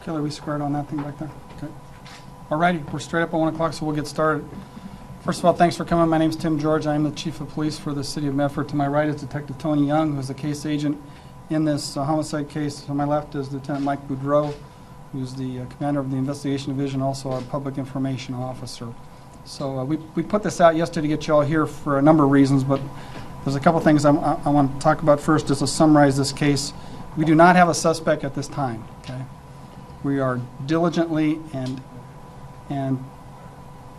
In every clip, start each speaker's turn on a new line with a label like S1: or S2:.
S1: Kelly, are we squared on that thing back there? Okay. All righty, we're straight up at 1 o'clock, so we'll get started. First of all, thanks for coming. My name's Tim George. I am the Chief of Police for the City of Medford. To my right is Detective Tony Young, who's the case agent in this homicide case. To my left is Lieutenant Mike Boudreau, who's the commander of the Investigation Division, also our Public Information Officer. So we put this out yesterday to get you all here for a number of reasons, but there's a couple things I want to talk about first just to summarize this case. We do not have a suspect at this time, okay? We are diligently and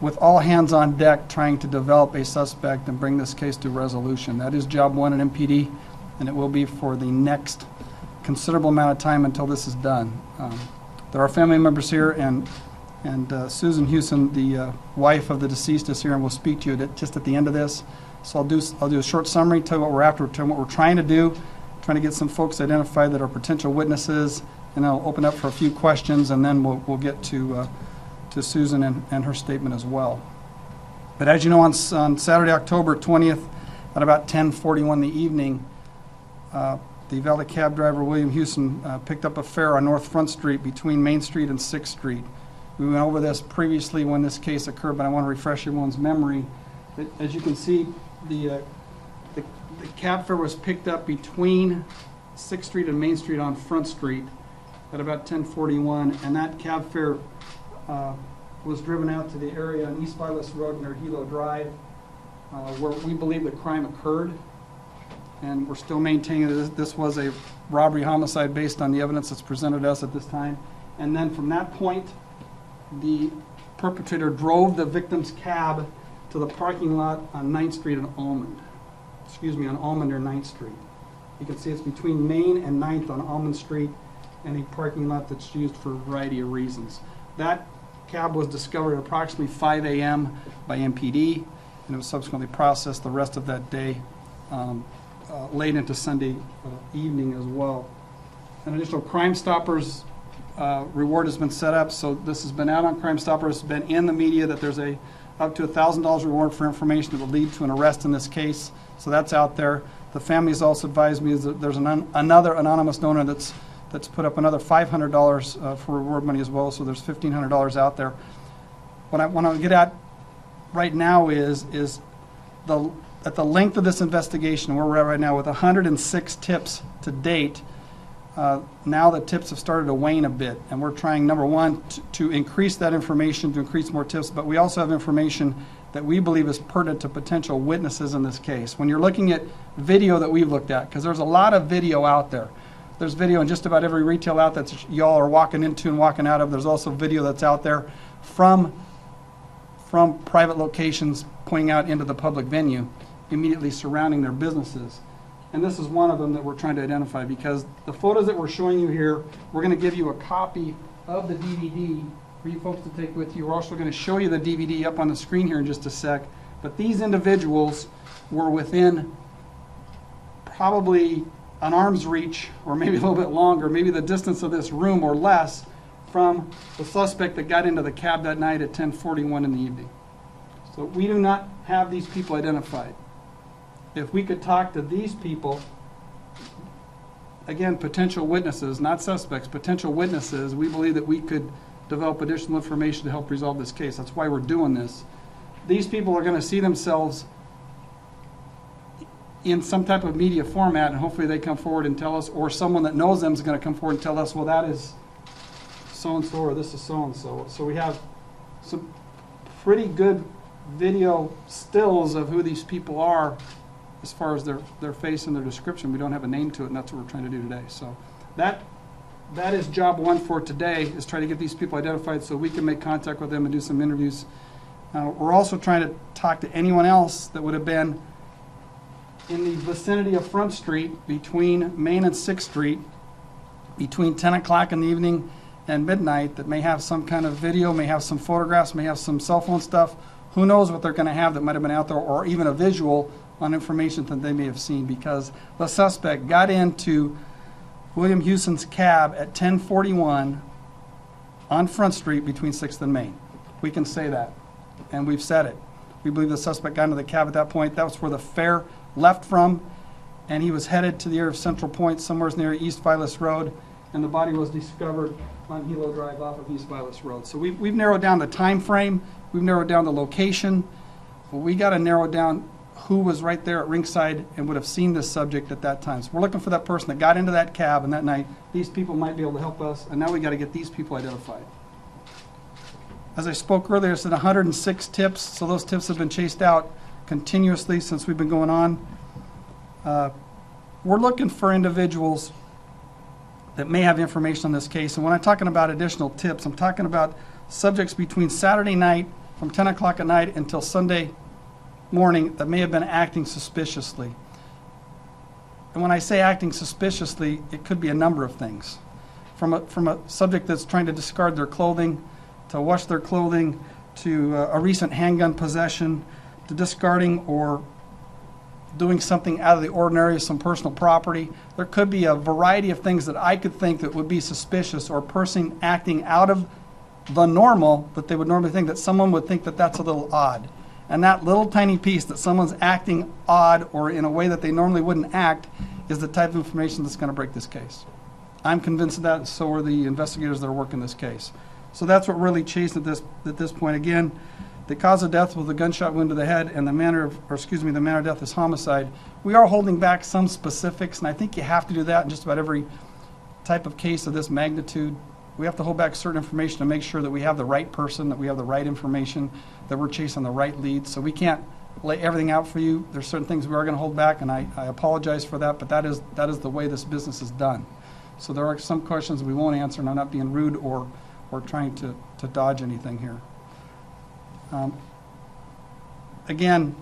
S1: with all hands on deck trying to develop a suspect and bring this case to resolution. That is job one at MPD, and it will be for the next considerable amount of time until this is done. There are family members here, and Susan Huson, the wife of the deceased, is here and will speak to you just at the end of this. So I'll do a short summary, tell you what we're after, tell you what we're trying to do, trying to get some folks identified that are potential witnesses, and I'll open up for a few questions, and then we'll get to Susan and her statement as well. But as you know, on Saturday, October 20th, at about 10:41 in the evening, the valet cab driver, William Huson, picked up a fare on North Front Street between Main Street and 6th Street. We went over this previously when this case occurred, but I want to refresh everyone's memory. As you can see, the cab fare was picked up between 6th Street and Main Street on Front Street at about 10:41, and that cab fare was driven out to the area on East Vilas Road near Hilo Drive, where we believe the crime occurred. And we're still maintaining that this was a robbery homicide based on the evidence that's presented to us at this time. And then from that point, the perpetrator drove the victim's cab to the parking lot on 9th Street and Almond. On Almond or 9th Street. You can see it's between Main and 9th on Almond Street, and a parking lot that's used for a variety of reasons. That cab was discovered at approximately 5 a.m. by MPD, and it was subsequently processed the rest of that day, late into Sunday evening as well. An additional Crime Stoppers reward has been set up, so this has been out on Crime Stoppers, it's been in the media that there's up to $1,000 reward for information that will lead to an arrest in this case, so that's out there. The family has also advised me that there's another anonymous donor that's put up another $500 for reward money as well, so there's $1,500 out there. What I want to get at right now is at the length of this investigation, where we're at right now with 106 tips to date. Now the tips have started to wane a bit, and we're trying, number one, to increase that information, to increase more tips, but we also have information that we believe is pertinent to potential witnesses in this case. When you're looking at video that we've looked at, because there's a lot of video out there. There's video in just about every retail outlet that y'all are walking into and walking out of. There's also video that's out there from private locations pointing out into the public venue, immediately surrounding their businesses. And this is one of them that we're trying to identify, because the photos that we're showing you here, we're going to give you a copy of the DVD for you folks to take with you. We're also going to show you the DVD up on the screen here in just a sec. But these individuals were within probably an arm's reach, or maybe a little bit longer, maybe the distance of this room or less, from the suspect that got into the cab that night at 10:41 in the evening. So we do not have these people identified. If we could talk to these people, again, potential witnesses, not suspects, potential witnesses, we believe that we could develop additional information to help resolve this case. That's why we're doing this. These people are going to see themselves in some type of media format, and hopefully they come forward and tell us, or someone that knows them is going to come forward and tell us, well, that is so-and-so, or this is so-and-so. So we have some pretty good video stills of who these people are as far as their face and their description. We don't have a name to it, and that's what we're trying to do today. So that is job one for today, is try to get these people identified so we can make contact with them and do some interviews. We're also trying to talk to anyone else that would have been in the vicinity of Front Street between Main and 6th Street between 10 o'clock in the evening and midnight that may have some kind of video, may have some photographs, may have some cell phone stuff. Who knows what they're going to have that might have been out there, or even a visual on information that they may have seen, because the suspect got into William Huson's cab at 10:41 on Front Street between 6th and Main. We can say that, and we've said it. We believe the suspect got into the cab at that point. That was where the fare left from, and he was headed to the area of Central Point, somewhere near East Vilas Road, and the body was discovered on Hilo Drive off of East Vilas Road. So we've narrowed down the time frame, we've narrowed down the location, but we got to narrow down who was right there at ringside and would have seen this subject at that time. So we're looking for that person that got into that cab and that night. These people might be able to help us, and now we got to get these people identified. As I spoke earlier, it's 106 tips, so those tips have been chased out continuously since we've been going on. We're looking for individuals that may have information on this case, and when I'm talking about additional tips, I'm talking about subjects between Saturday night from 10 o'clock at night until Sunday morning that may have been acting suspiciously. And when I say acting suspiciously, it could be a number of things. From a subject that's trying to discard their clothing, to wash their clothing, to a recent handgun possession, to discarding or doing something out of the ordinary, some personal property. There could be a variety of things that I could think that would be suspicious, or a person acting out of the normal that they would normally think, that someone would think that that's a little odd. And that little tiny piece that someone's acting odd or in a way that they normally wouldn't act is the type of information that's going to break this case. I'm convinced of that, and so are the investigators that are working this case. So that's what really chased at this point. Again, the cause of death was a gunshot wound to the head, and the manner of death is homicide. We are holding back some specifics, and I think you have to do that in just about every type of case of this magnitude. We have to hold back certain information to make sure that we have the right person, that we have the right information, that we're chasing the right leads. So we can't lay everything out for you. There's certain things we are going to hold back, and I apologize for that, but that is the way this business is done. So there are some questions we won't answer, and I'm not being rude or trying to dodge anything here. Again,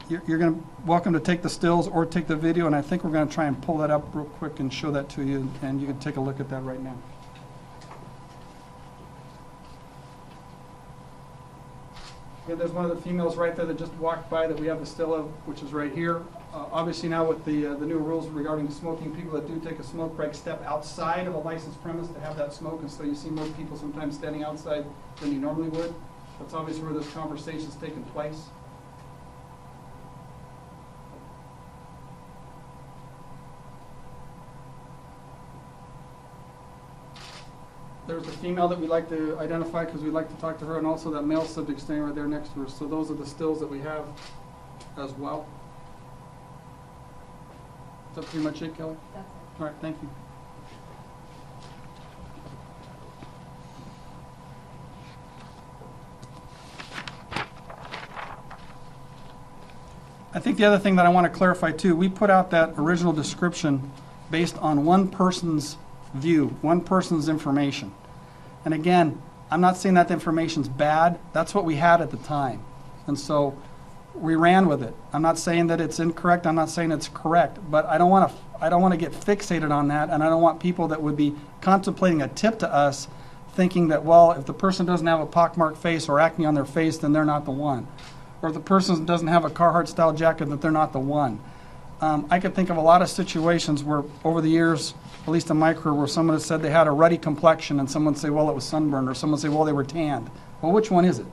S1: you're going to welcome to take the stills or take the video, and I think we're going to try and pull that up real quick and show that to you, and you can take a look at that right now. Okay, there's one of the females right there that just walked by that we have the still of, which is right here. Obviously now with the new rules regarding smoking, people that do take a smoke break step outside of a licensed premise to have that smoke, and so you see more people sometimes standing outside than you normally would. That's obviously where this conversation is taking place. There's the female that we'd like to identify because we'd like to talk to her, and also that male subject standing right there next to her. So those are the stills that we have as well. Is that pretty much it, Kelly? That's it. All right, thank you. I think the other thing that I want to clarify too, we put out that original description based on one person's view, one person's information. And again, I'm not saying that the information's bad. That's what we had at the time. And so we ran with it. I'm not saying that it's incorrect. I'm not saying it's correct. But I don't want to get fixated on that, and I don't want people that would be contemplating a tip to us thinking that, well, if the person doesn't have a pockmarked face or acne on their face, then they're not the one. Or if the person doesn't have a Carhartt-style jacket, that they're not the one. I could think of a lot of situations where, over the years, at least in my career, where someone has said they had a ruddy complexion, and someone say, well, it was sunburned, or someone say, well, they were tanned. Well, which one is it?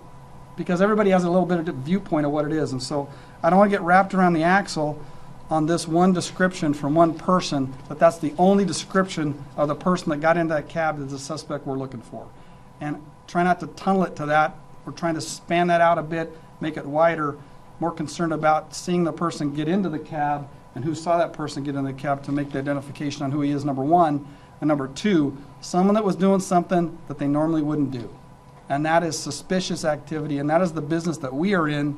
S1: Because everybody has a little bit of a viewpoint of what it is, and so I don't want to get wrapped around the axle on this one description from one person, that that's the only description of the person that got into that cab as the suspect we're looking for. And try not to tunnel it to that. We're trying to span that out a bit, make it wider, more concerned about seeing the person get into the cab and who saw that person get into the cab to make the identification on who he is, number one. And number two, someone that was doing something that they normally wouldn't do. And that is suspicious activity, and that is the business that we are in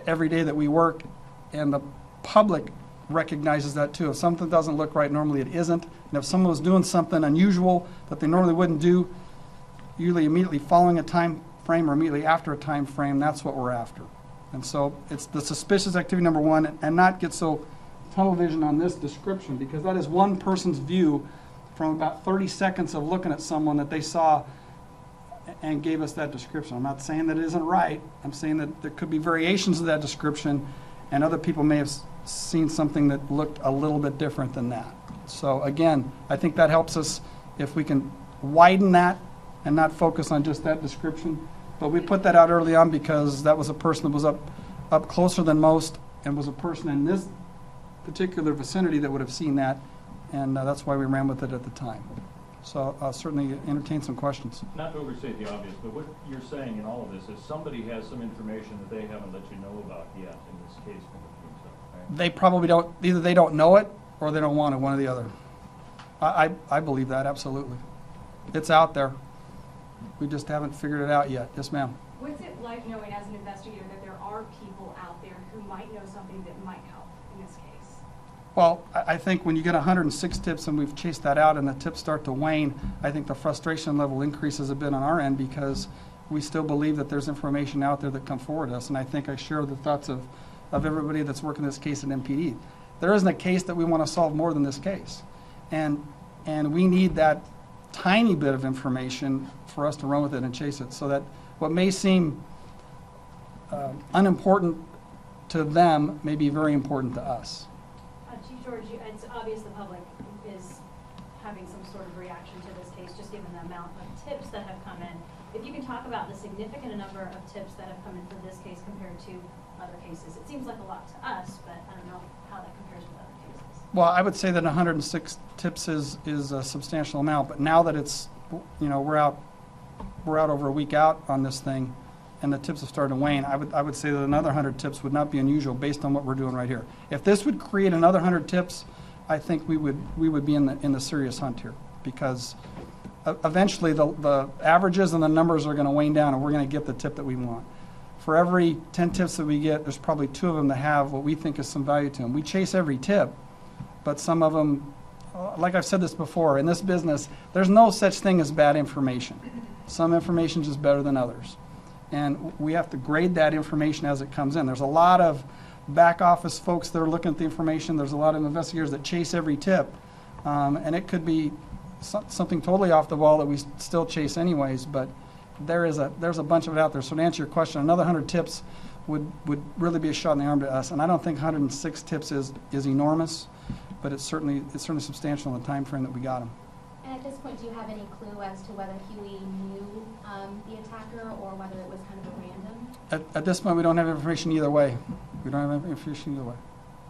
S1: every day that we work, and the public recognizes that too. If something doesn't look right, normally it isn't. And if someone was doing something unusual that they normally wouldn't do, usually immediately following a time frame or immediately after a time frame, that's what we're after. And so it's the suspicious activity, number one, and not get so tunnel vision on this description, because that is one person's view from about 30 seconds of looking at someone that they saw and gave us that description. I'm not saying that it isn't right. I'm saying that there could be variations of that description, and other people may have seen something that looked a little bit different than that. So again, I think that helps us if we can widen that and not focus on just that description. But we put that out early on because that was a person that was up closer than most, and was a person in this particular vicinity that would have seen that and that's why we ran with it at the time. So I'll certainly entertain some questions.
S2: Not to overstate the obvious, but what you're saying in all of this is somebody has some information that they haven't let you know about yet in this case from the police, right?
S1: They probably don't, either they don't know it or they don't want it, one or the other. I believe that, absolutely. It's out there. We just haven't figured it out yet. Yes, ma'am.
S3: What's it like knowing as an investigator that there are people out there who might know something that might help in this case?
S1: Well, I think when you get 106 tips and we've chased that out and the tips start to wane, I think the frustration level increases a bit on our end because we still believe that there's information out there that come forward to us. And I think I share the thoughts of everybody that's working this case at MPD. There isn't a case that we want to solve more than this case. And we need that tiny bit of information for us to run with it and chase it so that what may seem unimportant to them may be very important to us.
S3: Chief George, it's obvious the public is having some sort of reaction to this case, just given the amount of tips that have come in. If you can talk about the significant number of tips that have come in for this case compared to other cases. It seems like a lot to us, but I don't know how that compares with other cases.
S1: Well, I would say that 106 tips is a substantial amount, but now that it's, you know, we're out over a week out on this thing, and the tips have started to wane, I would say that another 100 tips would not be unusual based on what we're doing right here. If this would create another 100 tips, I think we would be in the serious hunt here, because eventually the averages and the numbers are going to wane down, and we're going to get the tip that we want. For every 10 tips that we get, there's probably 2 of them that have what we think is some value to them. We chase every tip, but some of them, like I've said this before, in this business, there's no such thing as bad information. Some information is just better than others. And we have to grade that information as it comes in. There's a lot of back office folks that are looking at the information. There's a lot of investigators that chase every tip. And it could be something totally off the wall that we still chase anyways, but there's a bunch of it out there. So to answer your question, another 100 tips would really be a shot in the arm to us. And I don't think 106 tips is enormous, but it's certainly substantial in the time frame that we got them.
S4: And at this point, do you have any clue as to whether Huey knew the attacker or whether it was kind of a random?
S1: At this point, we don't have information either way. We don't have information either way.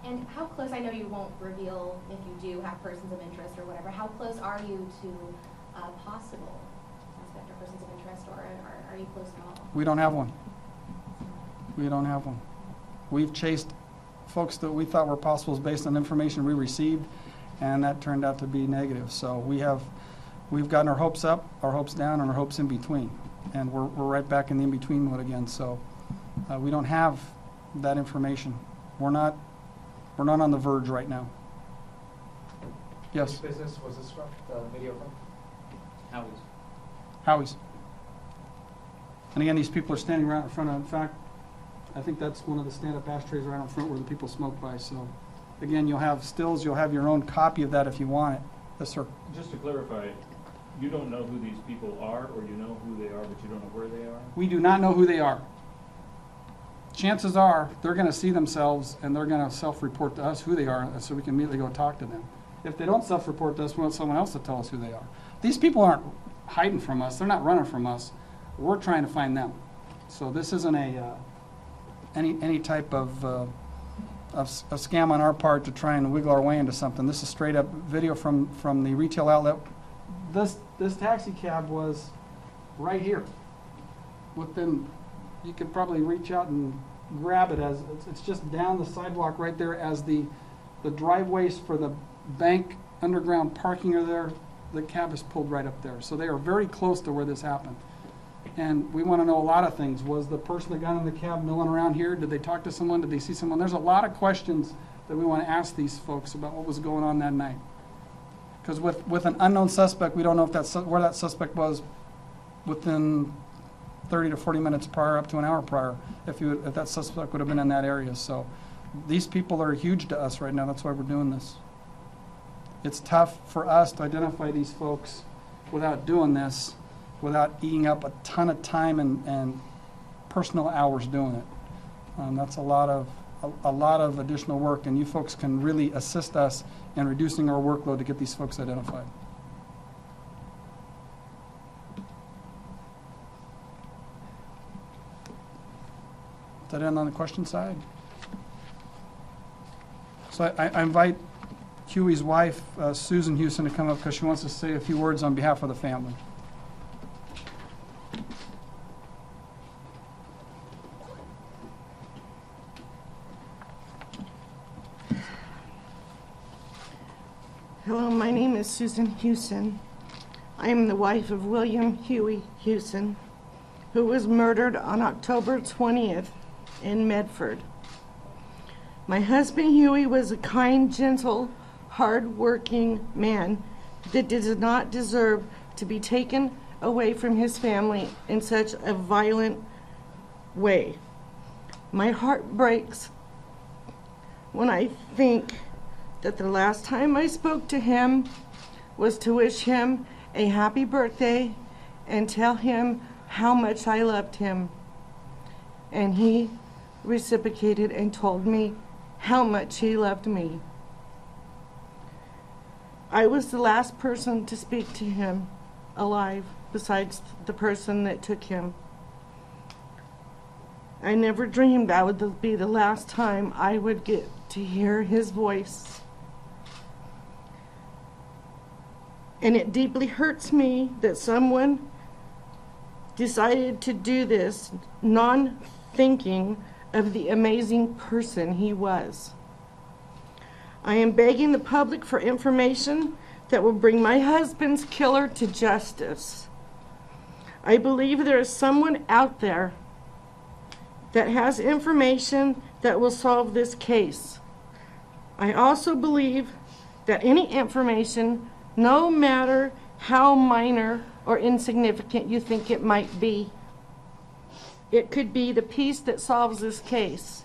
S4: And how close, I know you won't reveal if you do have persons of interest or whatever, how close are you to possible suspect or persons of interest, or are you close at all?
S1: We don't have one. We don't have one. We've chased folks that we thought were possibles based on information we received, and that turned out to be negative. So we've gotten our hopes up, our hopes down, and our hopes in between. And we're right back in the in-between mode again. So we don't have that information. We're not on the verge right now. Yes?
S5: Which business was this from, the video from?
S1: Howie's. And again, these people are standing right in front of, in fact, I think that's one of the stand-up ashtrays right in front where the people smoke by. So again, you'll have stills, you'll have your own copy of that if you want it. Yes, sir.
S2: Just to clarify, you don't know who these people are, or you know who they are, but you don't know where they are?
S1: We do not know who they are. Chances are they're going to see themselves and they're going to self-report to us who they are, so we can immediately go talk to them. If they don't self-report to us, we want someone else to tell us who they are. These people aren't hiding from us. They're not running from us. We're trying to find them. So this isn't any type of a scam on our part to try and wiggle our way into something. This is straight up video from the retail outlet. This taxi cab was right here. Within, you could probably reach out and grab it as it's just down the sidewalk right there as the driveways for the bank underground parking are there. The cab is pulled right up there. So they are very close to where this happened. And we want to know a lot of things. Was the person that got in the cab milling around here? Did they talk to someone? Did they see someone? There's a lot of questions that we want to ask these folks about what was going on that night. Because with an unknown suspect, we don't know if where that suspect was within 30 to 40 minutes prior, up to an hour prior, if that suspect would have been in that area. So these people are huge to us right now. That's why we're doing this. It's tough for us to identify these folks without doing this, without eating up a ton of time and personal hours doing it. That's a lot of additional work, and you folks can really assist us in reducing our workload to get these folks identified. Does that end on the question side? So I invite Huey's wife, Susan Huson, to come up because she wants to say a few words on behalf of the family.
S6: Hello, my name is Susan Huson. I am the wife of William Huey Huson, who was murdered on October 20th in Medford. My husband Huey was a kind, gentle, hard-working man that did not deserve to be taken away from his family in such a violent way. My heart breaks when I think that the last time I spoke to him was to wish him a happy birthday and tell him how much I loved him. And he reciprocated and told me how much he loved me. I was the last person to speak to him alive, besides the person that took him. I never dreamed that would be the last time I would get to hear his voice. And it deeply hurts me that someone decided to do this, non-thinking of the amazing person he was. I am begging the public for information that will bring my husband's killer to justice. I believe there is someone out there that has information that will solve this case. I also believe that any information, no matter how minor or insignificant you think it might be, it could be the piece that solves this case,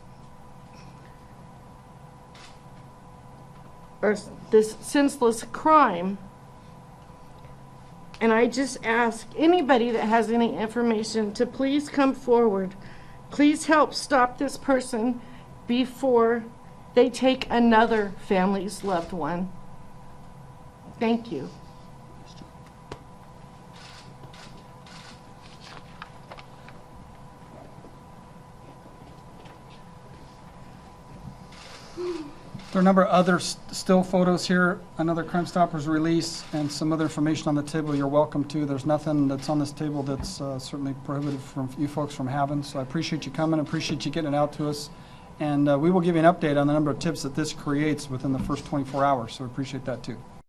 S6: or this senseless crime. And I just ask anybody that has any information to please come forward. Please help stop this person before they take another family's loved one. Thank you.
S1: There are a number of other still photos here, another Crime Stoppers release, and some other information on the table you're welcome to. There's nothing that's on this table that's certainly prohibited from you folks from having, so I appreciate you coming, appreciate you getting it out to us, and we will give you an update on the number of tips that this creates within the first 24 hours, so we appreciate that too.